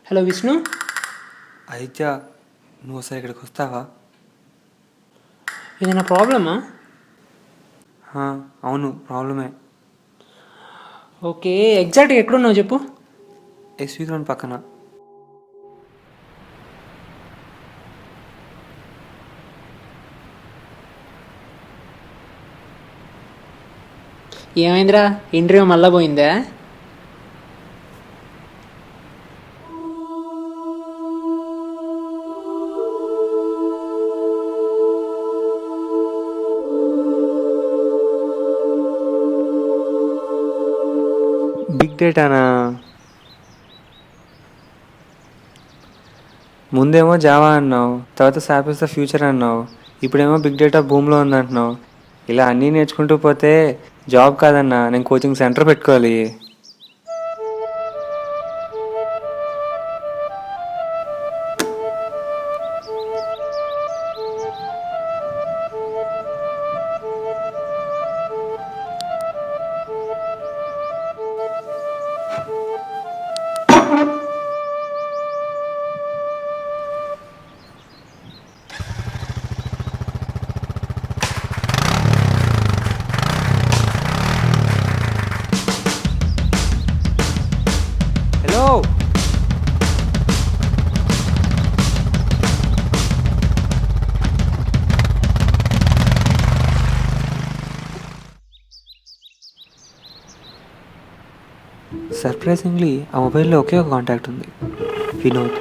Hello Vishnu. Aditya, నువ్వు ఒకసారి ఇక్కడికి వస్తావా? ఏదైనా ప్రాబ్లమా? అవును, ప్రాబ్లమే. ఓకే, ఎగ్జాక్ట్గా ఎక్కడున్నావు చెప్పు. ఎస్వి గ్రౌండ్ పక్కన. ఏమైందిరా, ఇంటర్వ్యూ మళ్ళా పోయిందా? బిగ్ డేటానా? ముందేమో జావా అన్నావు, తర్వాత సాప్ ఇస్ ద ఫ్యూచర్ అన్నావు, ఇప్పుడేమో బిగ్ డేటా భూమిలో ఉందంటున్నావు. ఇలా అన్నీ నేర్చుకుంటూ పోతే జాబ్ కాదన్నా, నేను కోచింగ్ సెంటర్ పెట్టుకోవాలి. హలో, సర్ప్రైజింగ్లీ ఆ మొబైల్లో ఒకే ఒక కాంటాక్ట్ ఉంది, వినోద్.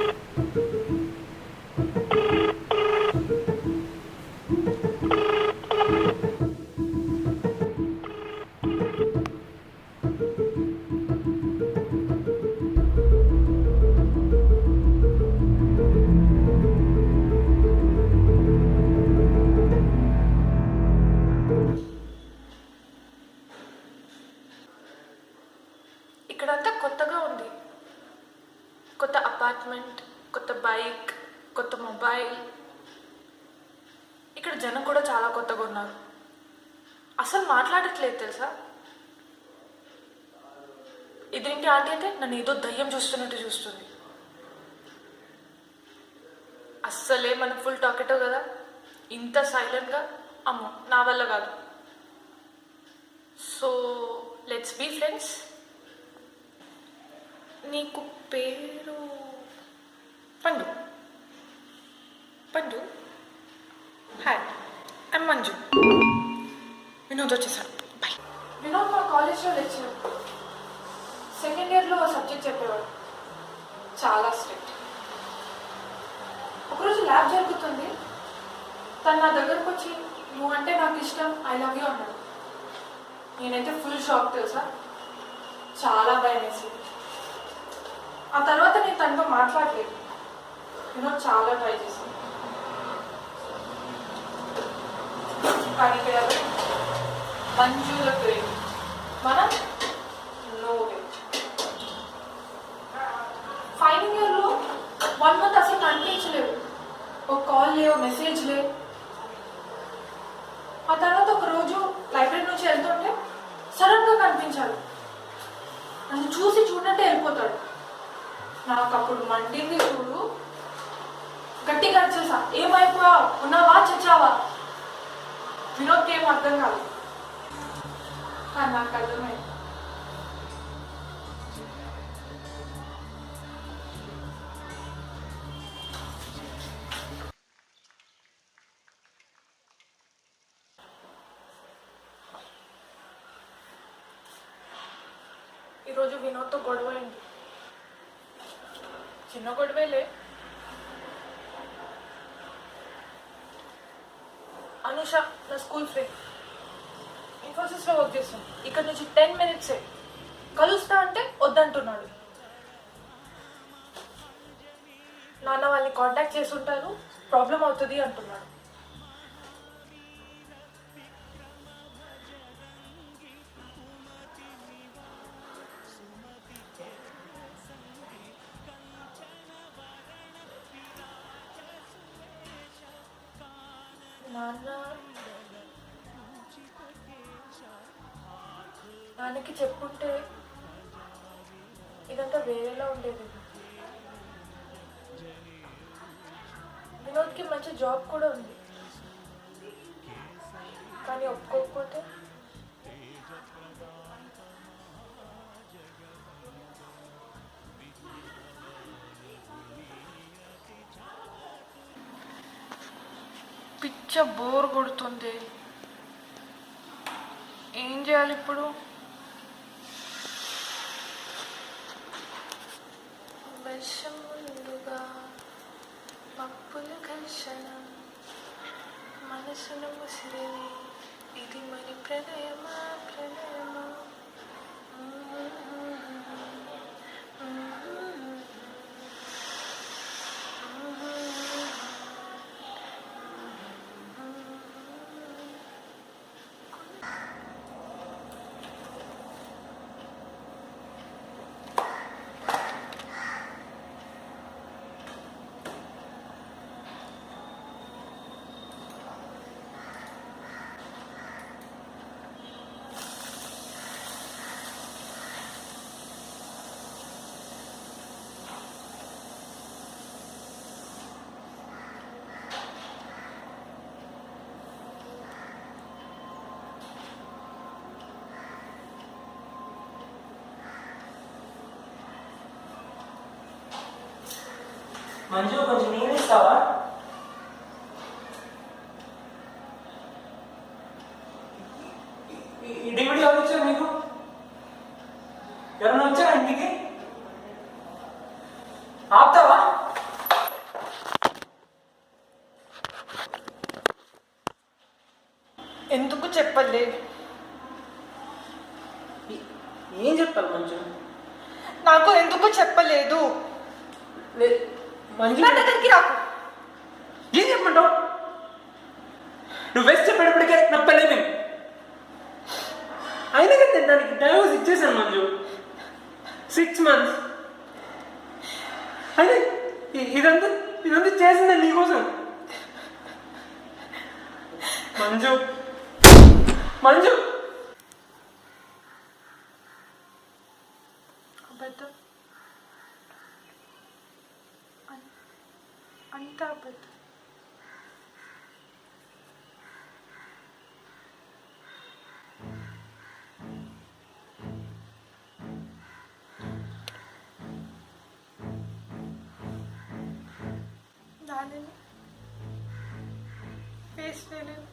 ఇక్కడంతా కొత్తగా ఉంది. కొత్త అపార్ట్మెంట్, కొత్త బైక్, కొత్త మొబైల్. ఇక్కడ జనం కూడా చాలా కొత్తగా ఉన్నారు. అసలు మాట్లాడట్లేదు తెలుసా. ఇదేంటి ఆంటీ అంటే నన్ను ఏదో దయ్యం చూస్తున్నట్టు చూస్తుంది. అస్సలే మనం ఫుల్ టాకెటో కదా, ఇంత సైలెంట్గా అమ్మో నా వల్ల కాదు. So let's be friends. నీకు పేరు పండు? పండు, హాయ్, ఐమ్ మంజు. వినోద్ వచ్చేసాను, బాయ్. వినోద్ మా కాలేజ్లో లెక్చరర్. సెకండ్ ఇయర్లో సబ్జెక్ట్ చెప్పేవాడు, చాలా స్ట్రిక్ట్. ఒకరోజు ల్యాబ్ జరుగుతుంది, తను నా దగ్గరకు వచ్చి నువ్వు అంటే నాకు ఇష్టం, ఐ లవ్ యూ అన్నాడు. నేనైతే ఫుల్ షాక్ తెలుసా, చాలా భయం వేసింది. ఆ తర్వాత నేను తనతో మాట్లాడలేదు. నేను చాలా ట్రై చేశాను, కానీ ఇక్కడ మంజుల ప్రేమ మనం నోవే. ఫైనల్ ఇయర్లో 1 month అసలు కనిపించలేవు, ఒక కాల్ లేవు, మెసేజ్ లేవు. ఆ తర్వాత ఒక రోజు లైబ్రరీ నుంచి వెళ్తుంటే సడన్గా కనిపించాడు. నన్ను చూసి చూడనట్టే వెళ్ళిపోతాడు. నాకు అప్పుడు మండింది చూడు, గట్టిగా వచ్చేసా, ఏమైపోయావు, ఉన్నావా చచ్చావా? వినోద్కి ఏం అర్థం కాదు, కానీ నాకు అర్థమైంది. ఈరోజు వినోద్తో గొడవ అయింది. చిన్న గొడవేలే. అనుష నా స్కూల్ ఫ్రెండ్, ఇన్ఫోసిస్లో వర్క్ చేస్తాను. ఇక్కడ నుంచి 10 minutes కలుస్తా అంటే వద్దంటున్నాడు. నాన్న వాళ్ళని కాంటాక్ట్ చేసి ఉంటారు, ప్రాబ్లం అవుతుంది అంటున్నాడు. నాన్నకి చెప్పుంటే ఇదంతా వేరేలా ఉండేది. వినోద్కి మంచి జాబ్ కూడా ఉంది, కానీ ఒప్పుకోకపోతే పిచ్చ బోర్ కొడుతుంది. ఏం చేయాలి ఇప్పుడు? విషములుగా పప్పులు ఘర్షణ మనసును ముసిరిని ఇది మరి ప్రణయమా ప్రణయమా మంజు కొంచెం నీళ్ళు ఇస్తావా? డివిడి ఎవరు వచ్చారు మీకు? ఎవరైనా వచ్చారా ఇంటికి? ఆపుతావా? ఎందుకు చెప్పలే? ఏం చెప్పాలి మంజు? నాకు ఎందుకు చెప్పలేదు? మంజు నా దగ్గరికి రాకు. ఏం చెప్పమంటావు? నువ్వు వెస్ట్ చెప్పేటప్పటికే నాకు పెళ్ళైపోయింది. అయినా కదా నేను దానికి డైవర్స్ ఇచ్చేసాను మంజు. 6 months. అయినా ఇదంతా చేసింది నీకోసం. మంజు మంజు అబద్ధం, అంత అబద్ధం. దానిని ఫేస్ చేయలేదు.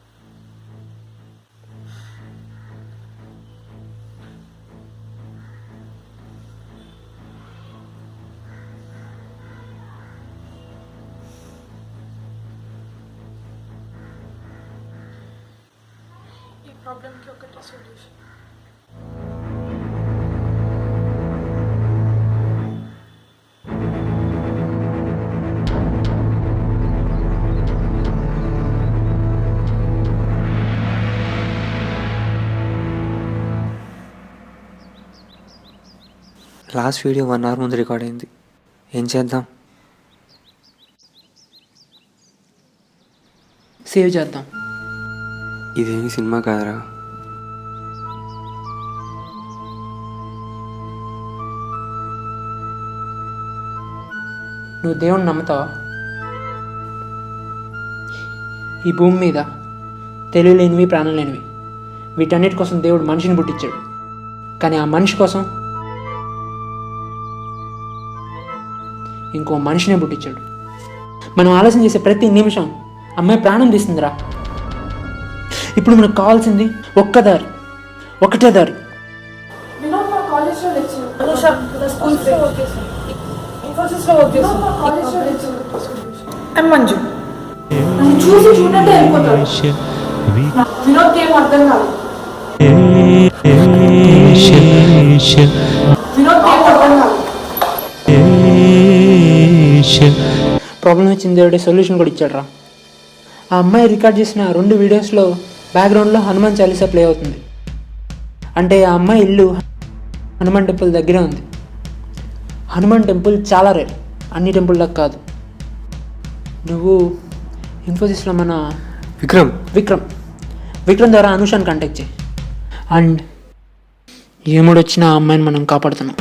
ఈ ప్రాబ్లంకి ఒకటే సొల్యూషన్. లాస్ట్ వీడియో 1 hour ముందు రికార్డ్ అయింది. ఏం చేద్దాం? సేవ్ చేద్దాం. ఇదేమి సినిమా కాదురా. నువ్వు దేవుణ్ణి నమ్ముతావా? ఈ భూమి మీద తెలివి లేనివి, ప్రాణం లేనివి, వీటన్నిటి కోసం దేవుడు మనిషిని పుట్టించాడు. కానీ ఆ మనిషి కోసం ఇంకో మనిషినే పుట్టించాడు. మనం ఆలోచన చేసే ప్రతి నిమిషం అమ్మాయి ప్రాణం తీస్తుందిరా. ఇప్పుడు మనకు కావాల్సింది ఒకటే దారి. వినోద్ మా కాలేజ్లో లెక్చర్. అనుష నా స్కూల్స్లో వర్క్ చేస్తాను. ఇన్ఫోసిస్లో వర్క్ చేస్తాను. మా కాలేజ్లో లెక్చర్. ఐమ్ మంజు. నన్ను చూసి చూడట్టే వెళ్ళిపోతాడు. వినోద్కి ఏం అర్థం కాదు. వినోద్కి ఏం అర్థం కాదు. ప్రాబ్లం వచ్చింది దేవుడే సొల్యూషన్ కూడా ఇచ్చాడు రా. ఆ అమ్మాయి రికార్డ్ చేసిన 2 వీడియోస్లో బ్యాక్గ్రౌండ్లో హనుమాన్ చాలీసా ప్లే అవుతుంది. అంటే ఆ అమ్మాయి ఇల్లు హనుమాన్ టెంపుల్ దగ్గరే ఉంది. హనుమాన్ టెంపుల్ చాలా రేర్, అన్ని టెంపుల్లా కాదు. నువ్వు ఇన్ఫోసిస్లో మన విక్రమ్ ద్వారా అనుషాన్ని కాంటాక్ట్ చేయి. అండ్ ఏముడొచ్చినా ఆ అమ్మాయిని మనం కాపాడుతున్నాం.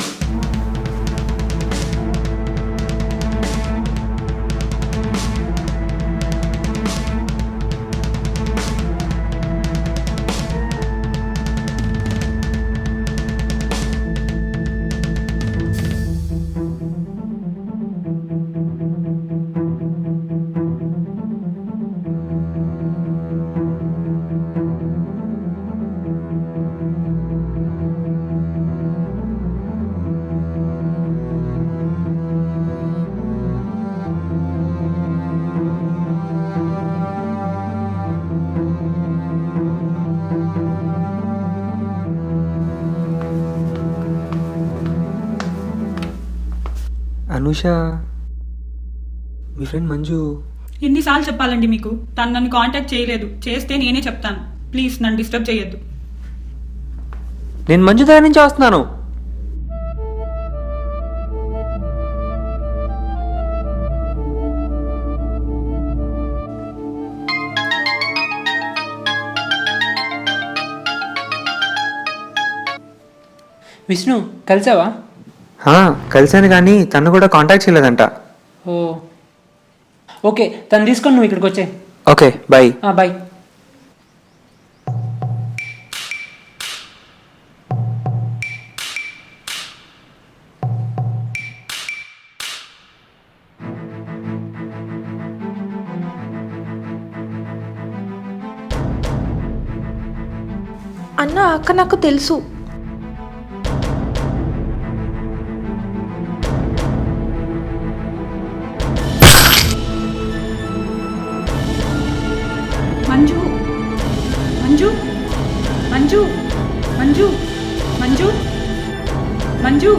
అనూష మీ ఫ్రెండ్ మంజు. ఎన్నిసార్లు చెప్పాలండి మీకు? తను నన్ను కాంటాక్ట్ చేయలేదు. చేస్తే నేనే చెప్తాను. ప్లీజ్ నన్ను డిస్టర్బ్ చేయొద్దు. నేను మంజు దగ్గర నుంచి వస్తున్నాను. విష్ణు కలిసావా? కలిసాను కానీ తను కూడా కాంటాక్ట్ చేయలేదంట. ఓ ఓకే, తను తీసుకొని నువ్వు ఇక్కడికి వచ్చే. Okay bye. బాయ్. అన్న అక్క నాకు తెలుసు. మంజు మంజు మంజు మంజు మంజు మంజు